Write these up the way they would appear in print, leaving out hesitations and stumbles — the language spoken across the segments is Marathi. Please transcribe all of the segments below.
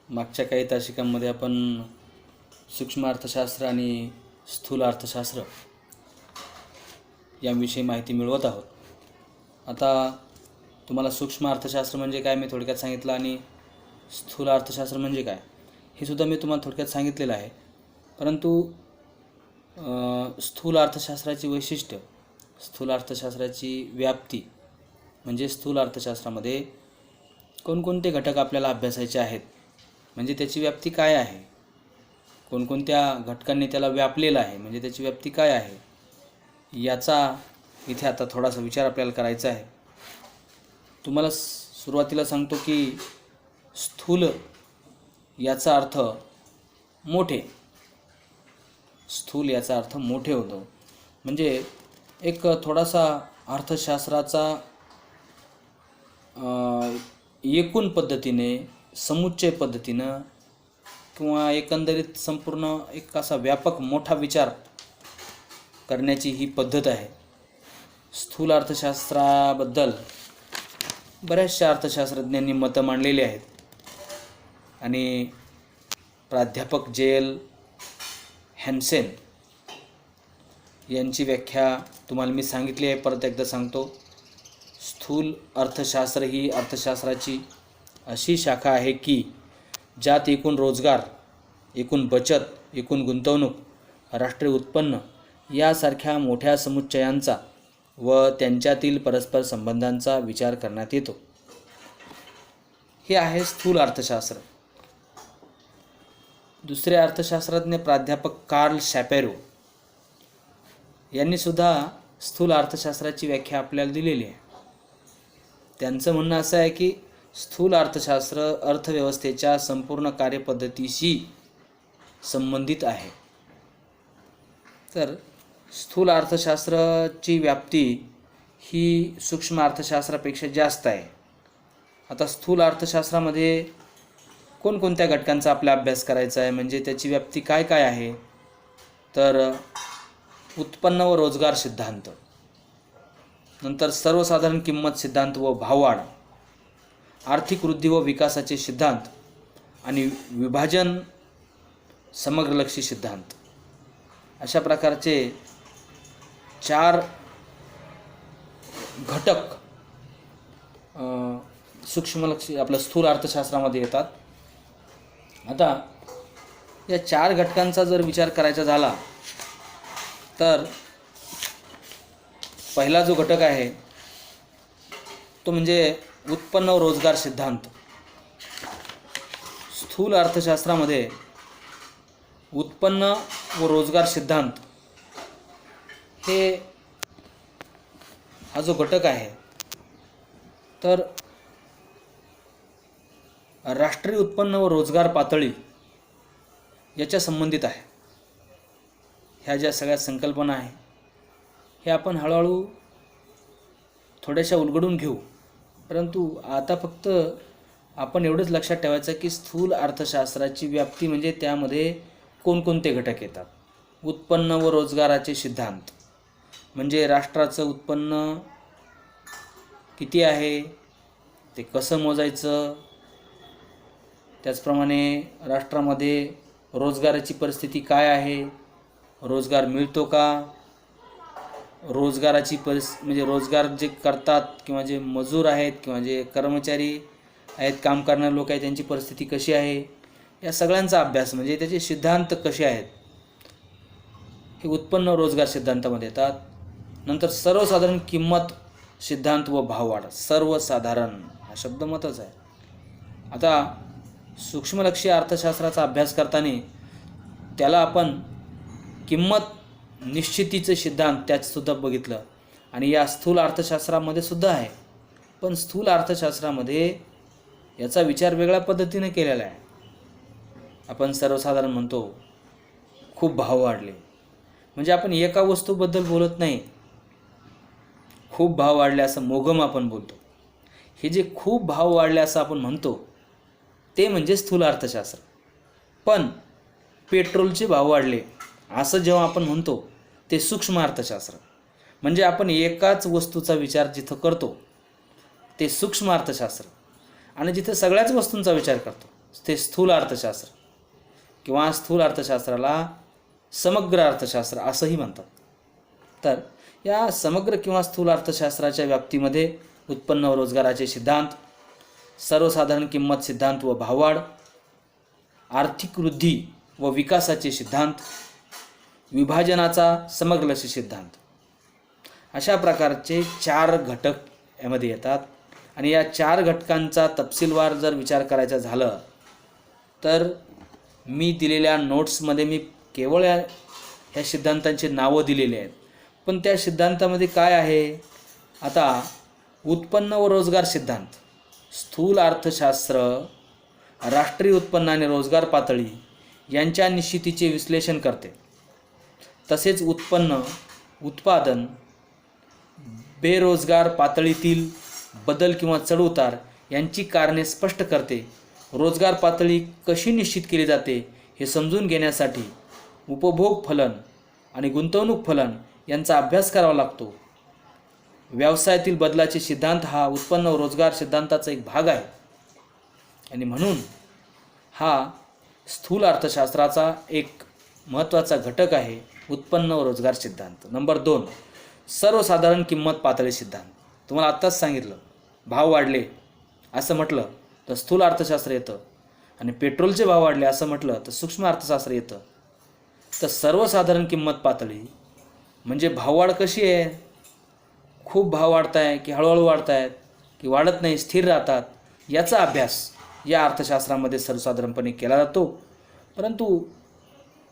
मागच्या काही तासिकांमध्ये आपण सूक्ष्म अर्थशास्त्र आणि स्थूल अर्थशास्त्र याविषयी माहिती मिळवत आहोत. आता तुम्हाला सूक्ष्म अर्थशास्त्र म्हणजे काय मी थोडक्यात सांगितलं आणि स्थूल अर्थशास्त्र म्हणजे काय हे सुद्धा मी तुम्हाला थोडक्यात सांगितलेलं आहे. परंतु स्थूल अर्थशास्त्राची वैशिष्ट्य, स्थूल अर्थशास्त्राची व्याप्ती म्हणजे स्थूल अर्थशास्त्रामध्ये कोणकोणते घटक आपल्याला अभ्यासायचे आहेत, म्हणजे त्याची व्याप्ती काय आहे, कोणकोणत्या घटकांनी त्याला व्यापलेलं आहे म्हणजे त्याची व्याप्ती काय आहे, याचा इथे आता थोडासा विचार आपल्याला करायचा आहे. तुम्हाला सुरुवातीला सांगतो की स्थूल याचा अर्थ मोठे, स्थूल याचा अर्थ मोठे होतो. म्हणजे एक थोडासा अर्थशास्त्राचा एकूण पद्धतीने, समुच्चय पद्धतीनं किंवा एकंदरीत संपूर्ण एक असा व्यापक मोठा विचार करण्याची ही पद्धत आहे. स्थूल अर्थशास्त्राबद्दल बऱ्याचशा अर्थशास्त्रज्ञांनी मतं मांडलेली आहेत आणि प्राध्यापक जे.एल. हॅन्सेन यांची व्याख्या तुम्हाला मी सांगितली आहे, परत एकदा सांगतो. स्थूल अर्थशास्त्र ही अर्थशास्त्राची अशी शाखा आहे की ज्यात एकूण रोजगार, एकूण बचत, एकूण गुंतवणूक, राष्ट्रीय उत्पन्न यासारख्या मोठ्या समुच्चयांचा व त्यांच्यातील परस्पर संबंधांचा विचार करण्यात येतो. हे आहे स्थूल अर्थशास्त्र. दुसरे अर्थशास्त्रज्ञ प्राध्यापक कार्ल शॅपेरो यांनी सुद्धा स्थूल अर्थशास्त्राची व्याख्या आपल्याला दिलेली आहे. त्यांचं म्हणणं असं आहे की स्थूल अर्थशास्त्र अर्थव्यवस्थेच्या संपूर्ण कार्यपद्धतीशी संबंधित आहे. तर स्थूल अर्थशास्त्राची व्याप्ती ही सूक्ष्म अर्थशास्त्रापेक्षा जास्त आहे. आता स्थूल अर्थशास्त्रामध्ये कोणकोणत्या घटकांचा आपला अभ्यास करायचा आहे म्हणजे त्याची व्याप्ती काय काय आहे, तर उत्पन्न व रोजगार सिद्धांत, नंतर सर्वसाधारण किंमत सिद्धांत व भाववाढ, आर्थिक वृद्धी व विकासाचे सिद्धांत आणि विभाजन समग्रलक्षी सिद्धांत, अशा प्रकारचे 4 घटक सूक्ष्मलक्षी आपल्या स्थूल अर्थशास्त्रामध्ये येतात. आता या 4 घटकांचा जर विचार करायचा झाला तर पहिला जो घटक आहे तो म्हणजे उत्पन्न व रोजगार सिद्धांत. स्थूल अर्थशास्त्रामध्ये उत्पन्न व रोजगार सिद्धांत हा जो घटक आहे तर राष्ट्रीय उत्पन्न व रोजगार पातळी याच्या संबंधित आहे. ह्या ज्या सगळ्या संकल्पना आहे हे आपण हळूहळू थोड्याशा उलगडून घेऊ. परंतु आता फक्त आपण एवढंच लक्षात ठेवायचं की स्थूल अर्थशास्त्राची व्याप्ती म्हणजे त्यामध्ये कोणकोणते घटक येतात. उत्पन्न व रोजगाराचे सिद्धांत म्हणजे राष्ट्राचं उत्पन्न किती आहे, ते कसं मोजायचं, त्याचप्रमाणे राष्ट्रामध्ये रोजगाराची परिस्थिती काय आहे, रोजगार मिळतो का, रोजगाराची म्हणजे रोजगार जे करतात किंवा जे मजूर आहेत किंवा जे कर्मचारी आहेत, काम करणारे लोक आहेत, त्यांची परिस्थिती कशी आहे, या सगळ्यांचा अभ्यास म्हणजे त्याचे सिद्धांत कसे आहेत हे उत्पन्न रोजगार सिद्धांतामध्ये येतात. नंतर सर्वसाधारण किंमत सिद्धांत व भाववाढ, सर्वसाधारण हा शब्द महत्त्वाचा आहे. आता सूक्ष्मलक्षी अर्थशास्त्राचा अभ्यास करताना त्याला आपण किंमत निश्चितीचे सिद्धांत त्याचसुद्धा बघितलं आणि या स्थूल अर्थशास्त्रामध्ये सुद्धा आहे. पण स्थूल अर्थशास्त्रामध्ये याचा विचार वेगळ्या पद्धतीने केलेला आहे. आपण सर्वसाधारण म्हणतो खूप भाव वाढले म्हणजे आपण एका वस्तूबद्दल बोलत नाही, खूप भाव वाढले असं मोघम आपण बोलतो. हे जे खूप भाव वाढले असं आपण म्हणतो ते म्हणजे स्थूल अर्थशास्त्र. पण पेट्रोलचे भाव वाढले असं जेव्हा आपण म्हणतो ते सूक्ष्म अर्थशास्त्र. म्हणजे आपण एकाच वस्तूचा विचार जिथं करतो ते सूक्ष्म अर्थशास्त्र आणि जिथं सगळ्याच वस्तूंचा विचार करतो ते स्थूल अर्थशास्त्र किंवा स्थूल अर्थशास्त्राला समग्र अर्थशास्त्र असंही म्हणतात. तर या समग्र किंवा स्थूल अर्थशास्त्राच्या व्याप्तीमध्ये उत्पन्न व रोजगाराचे सिद्धांत, सर्वसाधारण किंमत सिद्धांत व भाववाढ, आर्थिक वृद्धी व विकासाचे सिद्धांत, विभाजनाचा समग्र लक्ष्य सिद्धांत अशा प्रकारचे 4 घटक यामध्ये येतात. आणि या 4 घटकांचा तपशीलवार जर विचार करायचा झालं तर मी दिलेल्या नोट्समध्ये मी केवळ ह्या सिद्धांतांची नावं दिलेली आहेत. पण त्या सिद्धांतामध्ये काय आहे, आता उत्पन्न व रोजगार सिद्धांत स्थूल अर्थशास्त्र राष्ट्रीय उत्पन्न आणि रोजगार पातळी यांच्या निश्चितीचे विश्लेषण करते. तसेच उत्पन्न, उत्पादन, बेरोजगार पातळीतील बदल किंवा चढउतार यांची कारणे स्पष्ट करते. रोजगार पातळी कशी निश्चित केली जाते हे समजून घेण्यासाठी उपभोग फलन आणि गुंतवणूक फलन यांचा अभ्यास करावा लागतो. व्यवसायातील बदलाचे सिद्धांत हा उत्पन्न व रोजगार सिद्धांताचा एक भाग आहे आणि म्हणून हा स्थूल अर्थशास्त्राचा एक महत्त्वाचा घटक आहे उत्पन्न व रोजगार सिद्धांत. नंबर 2, सर्वसाधारण किंमत पातळी सिद्धांत. तुम्हाला आत्ताच सांगितलं, भाव वाढले असं म्हटलं तर स्थूल अर्थशास्त्र येतं आणि पेट्रोलचे भाव वाढले असं म्हटलं तर सूक्ष्म अर्थशास्त्र येतं. तर सर्वसाधारण किंमत पातळी म्हणजे भाववाढ कशी आहे, खूप भाव वाढत आहे की हळूहळू वाढत आहेत की वाढत नाही, स्थिर राहतात, याचा अभ्यास या अर्थशास्त्रामध्ये सर्वसाधारणपणे केला जातो. परंतु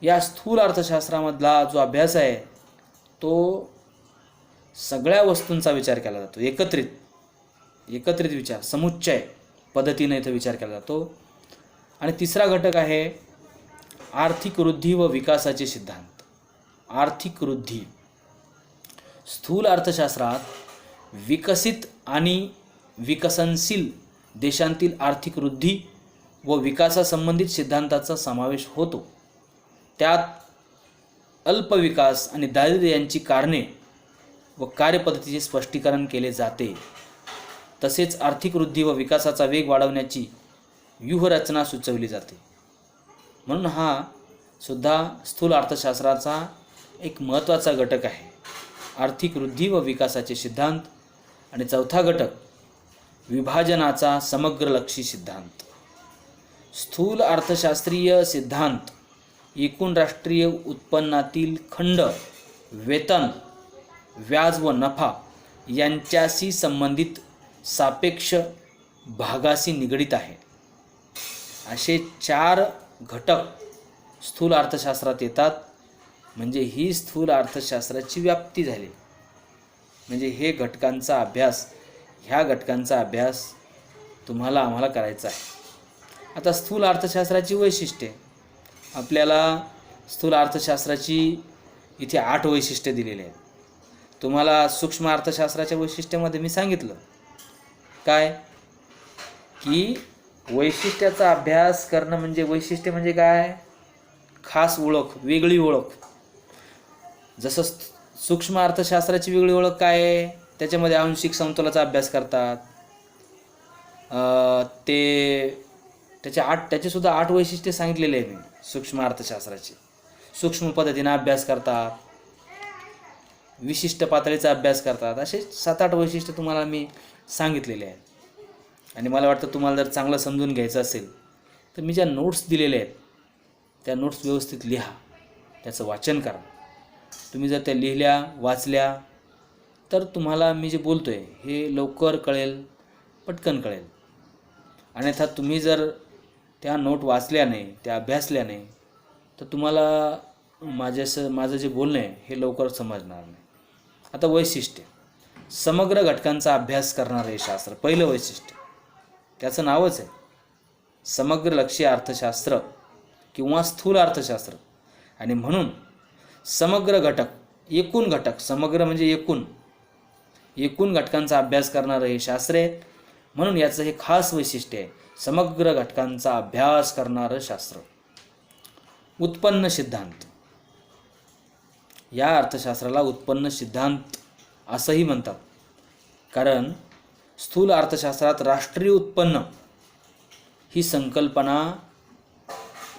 या स्थूल अर्थशास्त्रामधला जो अभ्यास आहे तो सगळ्या वस्तूंचा विचार केला जातो. एकत्रित विचार, समुच्चय पद्धतीने इथं विचार केला जातो. आणि तिसरा घटक आहे आर्थिक वृद्धी व विकासाचे सिद्धांत. आर्थिक वृद्धी स्थूल अर्थशास्त्रात विकसित आणि विकसनशील देशांतील आर्थिक वृद्धी व विकासासंबंधित सिद्धांताचा समावेश होतो. त्यात अल्पविकास आणि दारिद्र्य यांची कारणे व कार्यपद्धतीचे स्पष्टीकरण केले जाते. तसेच आर्थिक वृद्धी व विकासाचा वेग वाढवण्याची व्यूहरचना सुचवली जाते. म्हणून हा सुद्धा स्थूल अर्थशास्त्राचा एक महत्त्वाचा घटक आहे, आर्थिक वृद्धी व विकासाचे सिद्धांत. आणि चौथा घटक विभाजनाचा समग्र लक्षी सिद्धांत. स्थूल अर्थशास्त्रीय सिद्धांत एकूण राष्ट्रीय उत्पन्नातील खंड, वेतन, व्याज व नफा यांच्याशी संबंधित सापेक्ष भागाशी निगडित आहे. असे 4 घटक स्थूल अर्थशास्त्रात येतात. म्हणजे ही स्थूल अर्थशास्त्राची व्याप्ती झाली. म्हणजे ह्या घटकांचा अभ्यास तुम्हाला आम्हाला करायचा आहे. आता स्थूल अर्थशास्त्राची वैशिष्ट्ये, आपल्याला स्थूल अर्थशास्त्राची इथे 8 वैशिष्ट्ये दिलेली आहेत. तुम्हाला सूक्ष्म अर्थशास्त्राच्या वैशिष्ट्यामध्ये मी सांगितलं काय की वैशिष्ट्याचा अभ्यास करणं म्हणजे वैशिष्ट्य म्हणजे काय, खास ओळख, वेगळी ओळख. जसं सूक्ष्म अर्थशास्त्राची वेगळी ओळख काय आहे, त्याच्यामध्ये आंशिक समतोलाचा अभ्यास करतात. त्याचे सुद्धा 8 वैशिष्ट्ये सांगितलेले आहे मी सूक्ष्म अर्थशास्त्राचे. सूक्ष्म पद्धतीने अभ्यास करतात, विशिष्ट पातळीचा अभ्यास करतात. असे 7-8 वैशिष्ट्य तुम्हाला मी सांगितलेले आहेत. आणि मला वाटतं तुम्हाला जर चांगलं समजून घ्यायचं असेल तर मी ज्या नोट्स दिलेल्या आहेत त्या नोट्स व्यवस्थित लिहा, त्याचं वाचन करा. तुम्ही जर त्या लिहिल्या, वाचल्या तर तुम्हाला मी जे बोलतो आहे हे लवकर कळेल, पटकन कळेल. अन्यथा तुम्ही जर त्या नोट वाचल्या नाही, त्या अभ्यासल्या नाही तर तुम्हाला माझं जे बोलणं आहे हे लवकर समजणार नाही. आता वैशिष्ट्य, समग्र घटकांचा अभ्यास करणारं हे शास्त्र. पहिलं वैशिष्ट्य, त्याचं नावच आहे समग्र लक्षी अर्थशास्त्र किंवा स्थूल अर्थशास्त्र. आणि म्हणून समग्र घटक, एकूण घटक, समग्र म्हणजे एकूण घटकांचा अभ्यास करणारं हे शास्त्र आहे. म्हणून याचं हे खास वैशिष्ट्य आहे, समग्र घटकांचा अभ्यास करणारं शास्त्र. उत्पन्न सिद्धांत, या अर्थशास्त्राला उत्पन्न सिद्धांत असंही म्हणतात. कारण स्थूल अर्थशास्त्रात राष्ट्रीय उत्पन्न ही संकल्पना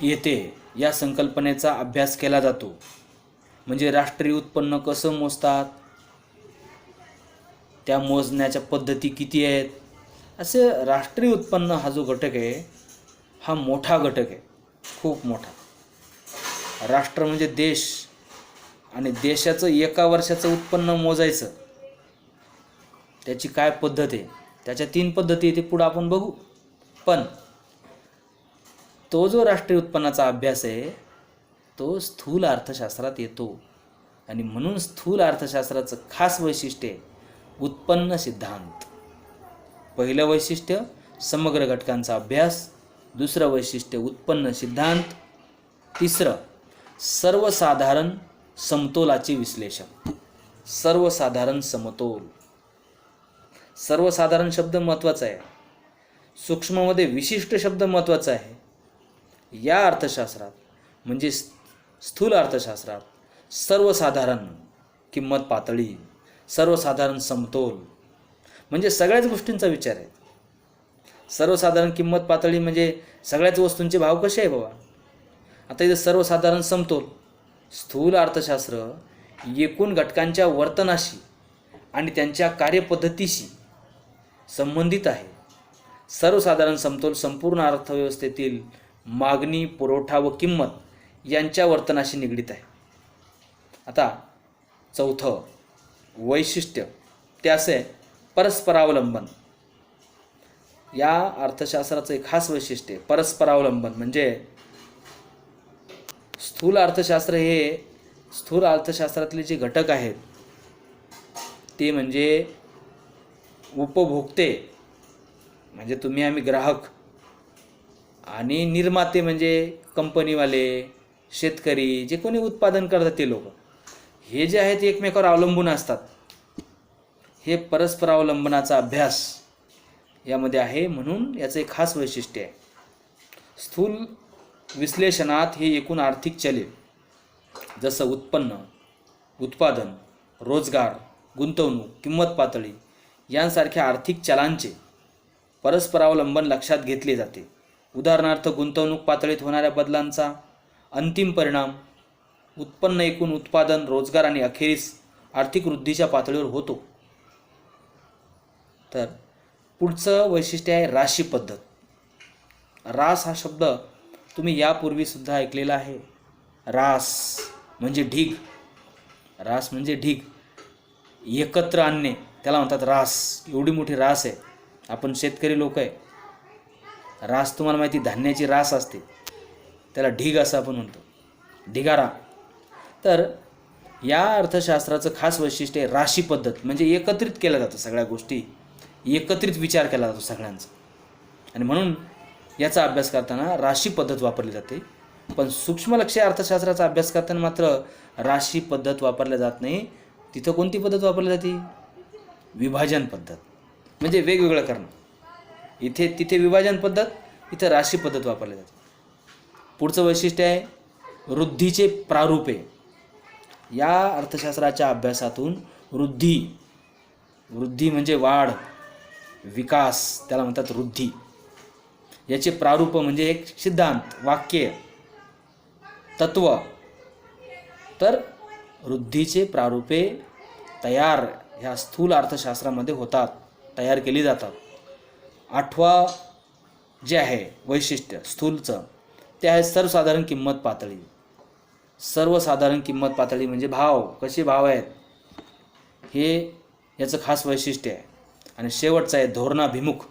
येते. या संकल्पनेचा अभ्यास केला जातो. म्हणजे राष्ट्रीय उत्पन्न कसं मोजतात, त्या मोजण्याच्या पद्धती किती आहेत, असे राष्ट्रीय उत्पन्न हा जो घटक आहे हा मोठा घटक आहे, खूप मोठा. राष्ट्र म्हणजे देश, आणि देशाचं एका वर्षाचं उत्पन्न मोजायचं त्याची काय पद्धत आहे, त्याच्या 3 पद्धती ते पुढं आपण बघू. पण तो जो राष्ट्रीय उत्पन्नाचा अभ्यास आहे तो स्थूल अर्थशास्त्रात येतो. आणि म्हणून स्थूल अर्थशास्त्राचं खास वैशिष्ट्य आहे उत्पन्न सिद्धांत. पहिलं वैशिष्ट्य समग्र घटकांचा अभ्यास, दुसरं वैशिष्ट्य उत्पन्न सिद्धांत, तिसरं सर्वसाधारण समतोलाचे विश्लेषण. सर्वसाधारण समतोल, सर्वसाधारण शब्द महत्त्वाचा आहे, सूक्ष्ममध्ये विशिष्ट शब्द महत्त्वाचा आहे. या अर्थशास्त्रात म्हणजे स्थूल अर्थशास्त्रात सर्वसाधारण किंमत पातळी, सर्वसाधारण समतोल म्हणजे सगळ्याच गोष्टींचा विचार आहे. सर्वसाधारण किंमत पातळी म्हणजे सगळ्याच वस्तूंचे भाव कसे आहे बाबा. आता इथं सर्वसाधारण समतोल, स्थूल अर्थशास्त्र एकूण घटकांच्या वर्तनाशी आणि त्यांच्या कार्यपद्धतीशी संबंधित आहे. सर्वसाधारण समतोल संपूर्ण अर्थव्यवस्थेतील मागणी, पुरवठा व किंमत यांच्या वर्तनाशी निगडीत आहे. आता चौथं वैशिष्ट्य ते असे परस्परावलंबन. या अर्थशास्त्राचं एक खास वैशिष्ट्य आहे परस्परावलंबन. म्हणजे स्थूल अर्थशास्त्रातले जे घटक आहेत ते म्हणजे उपभोक्ते म्हणजे तुम्ही आम्ही ग्राहक, आणि निर्माते म्हणजे कंपनीवाले, शेतकरी, जे कोणी उत्पादन करतात ते लोक, हे जे आहेत ते एकमेकावर अवलंबून असतात. हे परस्परावलंबनाचा अभ्यास यामध्ये आहे. म्हणून याचं एक खास वैशिष्ट्य आहे. स्थूल विश्लेषणात हे एकूण आर्थिक चले जसं उत्पन्न, उत्पादन, रोजगार, गुंतवणूक, किंमत पातळी यांसारख्या आर्थिक चलांचे परस्परावलंबन लक्षात घेतले जाते. उदाहरणार्थ गुंतवणूक पातळीत होणाऱ्या बदलांचा अंतिम परिणाम उत्पन्न, एकूण उत्पादन, रोजगार आणि अखेरीस आर्थिक वृद्धीच्या पातळीवर होतो. तर पुढचं वैशिष्ट्य आहे राशी पद्धत. रास हा शब्द तुम्ही यापूर्वीसुद्धा ऐकलेला आहे. रास म्हणजे ढीग, रास म्हणजे ढीग, एकत्र आणणे त्याला म्हणतात रास. एवढी मोठी रास आहे. आपण शेतकरी लोक आहे, रास तुम्हाला माहिती, धान्याची रास असते, त्याला ढीग असं आपण म्हणतो, ढिगारा. तर या अर्थशास्त्राचं खास वैशिष्ट्य आहे राशी पद्धत. म्हणजे एकत्रित केल्या जातं सगळ्या गोष्टी, एकत्रित विचार केला जातो सगळ्यांचा, आणि म्हणून याचा अभ्यास करताना राशी पद्धत वापरली जाते. पण सूक्ष्मलक्षी अर्थशास्त्राचा अभ्यास करताना मात्र राशी पद्धत वापरल्या जात नाही. तिथं कोणती पद्धत वापरली जाते? विभाजन पद्धत. म्हणजे वेगवेगळं करणं. तिथे विभाजन पद्धत, इथं राशी पद्धत वापरली जाते. पुढचं वैशिष्ट्य आहे वृद्धीचे प्रारूपे. या अर्थशास्त्राच्या अभ्यासातून वृद्धी म्हणजे वाढ, विकास, त्याला म्हणतात वृद्धी. याचे प्रारूप म्हणजे एक सिद्धांत, वाक्य, तत्व. तर वृद्धीचे प्रारूपे तयार ह्या स्थूल अर्थशास्त्रामध्ये होतात, तयार केली जातात. 8वा जे आहे वैशिष्ट्य स्थूलचं ते आहे सर्वसाधारण किंमत पातळी. सर्वसाधारण किंमत पातळी म्हणजे भाव, कसे भाव आहेत हे याचं खास वैशिष्ट्य आहे. आणि शेवटचं आहे धोरणाभिमुख.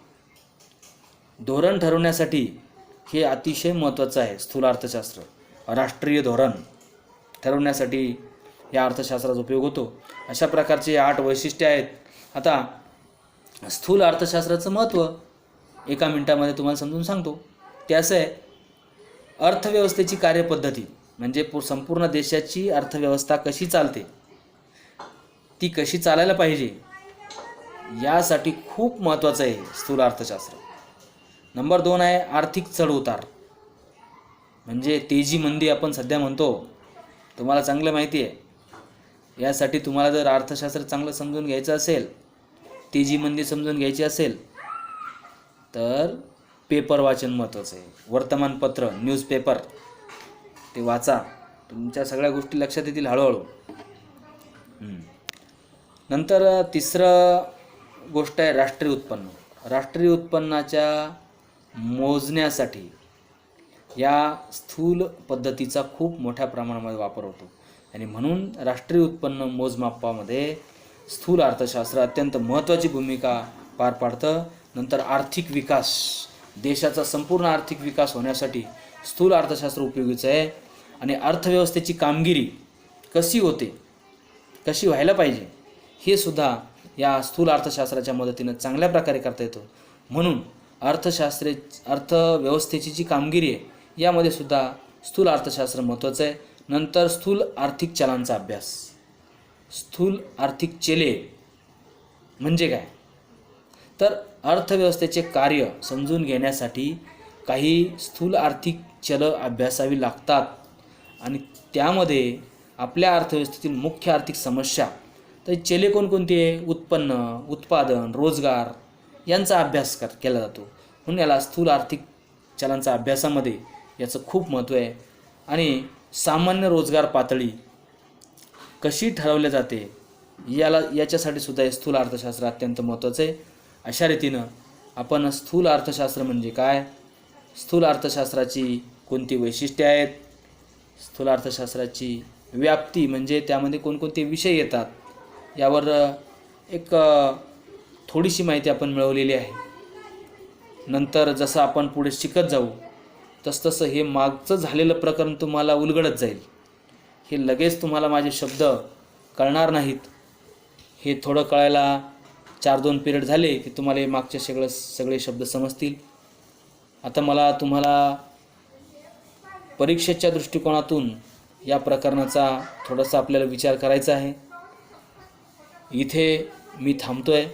धोरण ठरवण्यासाठी हे अतिशय महत्त्वाचं आहे स्थूल अर्थशास्त्र. राष्ट्रीय धोरण ठरवण्यासाठी या अर्थशास्त्राचा उपयोग होतो. अशा प्रकारचे 8 वैशिष्ट्ये आहेत. आता स्थूल अर्थशास्त्राचं महत्त्व एका मिनिटामध्ये तुम्हाला समजून सांगतो. ते असं आहे, अर्थव्यवस्थेची कार्यपद्धती म्हणजे संपूर्ण देशाची अर्थव्यवस्था कशी चालते, ती कशी चालायला पाहिजे, यासाठी खूप महत्त्वाचं आहे स्थूल अर्थशास्त्र. नंबर 2 आहे आर्थिक चढउतार म्हणजे तेजी मंदी आपण सध्या म्हणतो, तुम्हाला चांगलं माहिती आहे. यासाठी तुम्हाला जर अर्थशास्त्र चांगलं समजून घ्यायचं असेल, तेजी मंदी समजून घ्यायची असेल, तर पेपर वाचन महत्त्वाचं आहे. वर्तमानपत्र, न्यूजपेपर ते वाचा. तुमच्या सगळ्या गोष्टी लक्षात येतील हळूहळू. नंतर तिसरं गोष्ट आहे राष्ट्रीय उत्पन्न. राष्ट्रीय उत्पन्नाच्या मोजण्यासाठी या स्थूल पद्धतीचा खूप मोठ्या प्रमाणामध्ये वापर होतो आणि म्हणून राष्ट्रीय उत्पन्न मोजमापामध्ये स्थूल अर्थशास्त्र अत्यंत महत्त्वाची भूमिका पार पाडतं. नंतर आर्थिक विकास, देशाचा संपूर्ण आर्थिक विकास होण्यासाठी स्थूल अर्थशास्त्र उपयोगीचं आहे. आणि अर्थव्यवस्थेची कामगिरी कशी होते, कशी व्हायला पाहिजे, हे सुद्धा या स्थूल अर्थशास्त्राच्या मदतीनं चांगल्या प्रकारे करता येतो. म्हणून अर्थव्यवस्थेची जी कामगिरी आहे यामध्ये सुद्धा स्थूल अर्थशास्त्र महत्त्वाचं आहे. नंतर स्थूल आर्थिक चलांचा अभ्यास. स्थूल आर्थिक चले म्हणजे काय, तर अर्थव्यवस्थेचे कार्य समजून घेण्यासाठी काही स्थूल आर्थिक चलं अभ्यासावी लागतात आणि त्यामध्ये आपल्या अर्थव्यवस्थेतील मुख्य आर्थिक समस्या, तर चले कोणकोणती आहे, उत्पन्न, उत्पादन, रोजगार यांचा अभ्यास केला जातो. म्हणून याला स्थूल आर्थिक चलांचा अभ्यासामध्ये याचं खूप महत्त्व आहे. आणि सामान्य रोजगार पातळी कशी ठरवली जाते याच्यासाठी सुद्धा हे स्थूल अर्थशास्त्र अत्यंत महत्त्वाचं आहे. अशा रीतीनं आपण स्थूल अर्थशास्त्र म्हणजे काय, स्थूल अर्थशास्त्राची कोणती वैशिष्ट्ये आहेत, स्थूल अर्थशास्त्राची व्याप्ती म्हणजे त्यामध्ये कोणकोणते विषय येतात यावर एक थोडीशी माहिती आपण मिळवलेली आहे. नंतर जसं आपण पुढे शिकत जाऊ तसतसं हे मागचं झालेलं प्रकरण तुम्हाला उलगडत जाईल. हे लगेच तुम्हाला माझे शब्द कळणार नाहीत. हे थोडं कळायला 4-2 पिरियड झाले की तुम्हाला हे मागचे सगळे शब्द समजतील. आता मला तुम्हाला परीक्षेच्या दृष्टिकोनातून या प्रकरणाचा थोडासा आपल्याला विचार करायचा आहे. इथे मी थांबतो आहे.